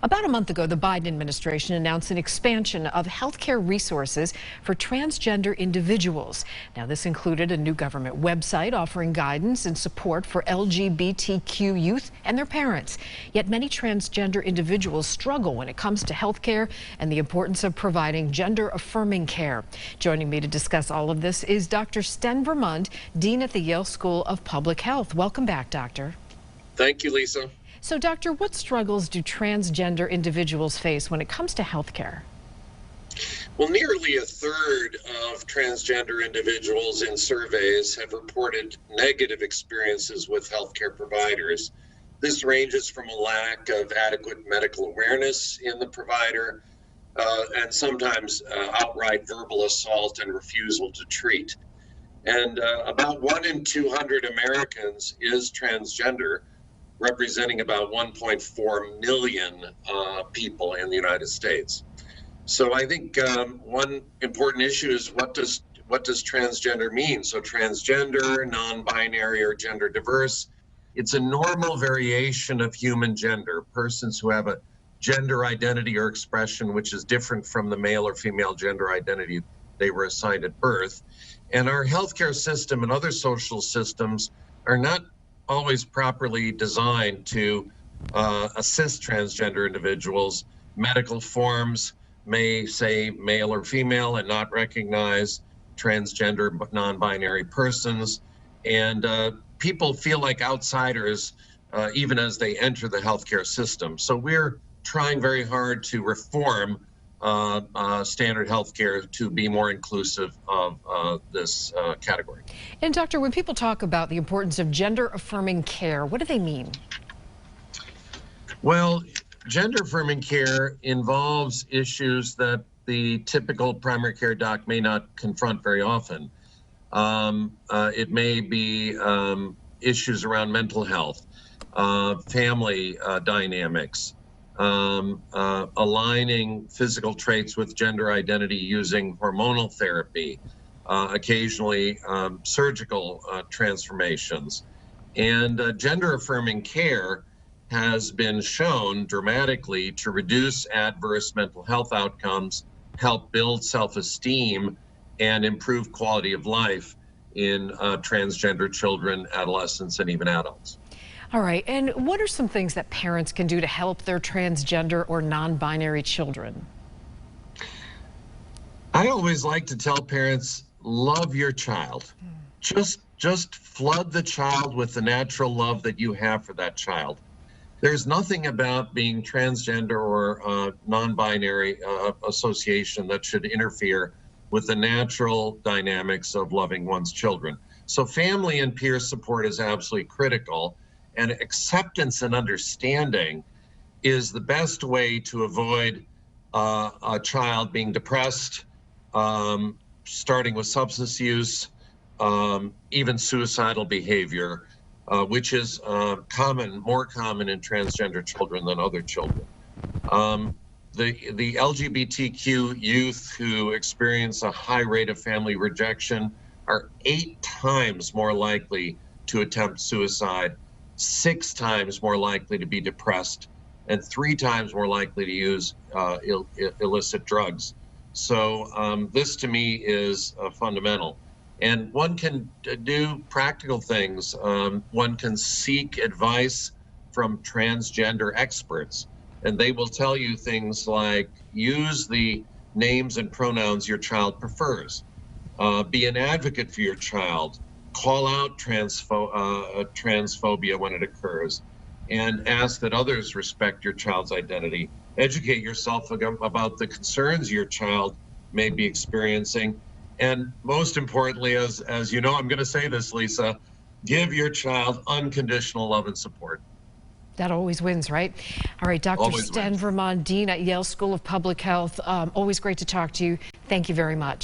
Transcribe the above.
About a month ago, the Biden administration announced an expansion of healthcare resources for transgender individuals. Now, this included a new government website offering guidance and support for LGBTQ youth and their parents. Yet many transgender individuals struggle when it comes to healthcare and the importance of providing gender-affirming care. Joining me to discuss all of this is Dr. Sten Vermund, Dean at the Yale School of Public Health. Welcome back, Doctor. Thank you, Lisa. So, Doctor, what struggles do transgender individuals face when it comes to health care? Well, nearly a third of transgender individuals in surveys have reported negative experiences with healthcare providers. This ranges from a lack of adequate medical awareness in the provider and sometimes outright verbal assault and refusal to treat. And about 1 in 200 Americans is transgender, representing about 1.4 million people in the United States. So I think one important issue is what does transgender mean? So transgender, non-binary, or gender diverse, it's a normal variation of human gender, persons who have a gender identity or expression which is different from the male or female gender identity they were assigned at birth. And our healthcare system and other social systems are not always properly designed to assist transgender individuals. Medical forms may say male or female and not recognize transgender non-binary persons. And people feel like outsiders even as they enter the healthcare system. So we're trying very hard to reform standard healthcare to be more inclusive of this category. And Doctor, when people talk about the importance of gender-affirming care, what do they mean? Well, gender-affirming care involves issues that the typical primary care doc may not confront very often. It may be issues around mental health, family dynamics, aligning physical traits with gender identity using hormonal therapy, occasionally surgical transformations. And gender-affirming care has been shown dramatically to reduce adverse mental health outcomes, help build self-esteem, and improve quality of life in transgender children, adolescents, and even adults. All right, and what are some things that parents can do to help their transgender or non-binary children? I always like to tell parents, love your child. Just flood the child with the natural love that you have for that child. There's nothing about being transgender or non-binary association that should interfere with the natural dynamics of loving one's children. So family and peer support is absolutely critical. And acceptance and understanding is the best way to avoid a child being depressed, starting with substance use, even suicidal behavior, which is more common in transgender children than other children. The LGBTQ youth who experience a high rate of family rejection are 8 times more likely to attempt suicide, 6 times more likely to be depressed, and 3 times more likely to use illicit drugs. So this to me is fundamental. And one can do practical things. One can seek advice from transgender experts, and they will tell you things like use the names and pronouns your child prefers, be an advocate for your child, call out transphobia when it occurs, and ask that others respect your child's identity. Educate yourself about the concerns your child may be experiencing. And most importantly, as you know, I'm going to say this, Lisa, give your child unconditional love and support. That always wins, right? All right, Dr. Sten Vermund, Dean at Yale School of Public Health. Always great to talk to you. Thank you very much.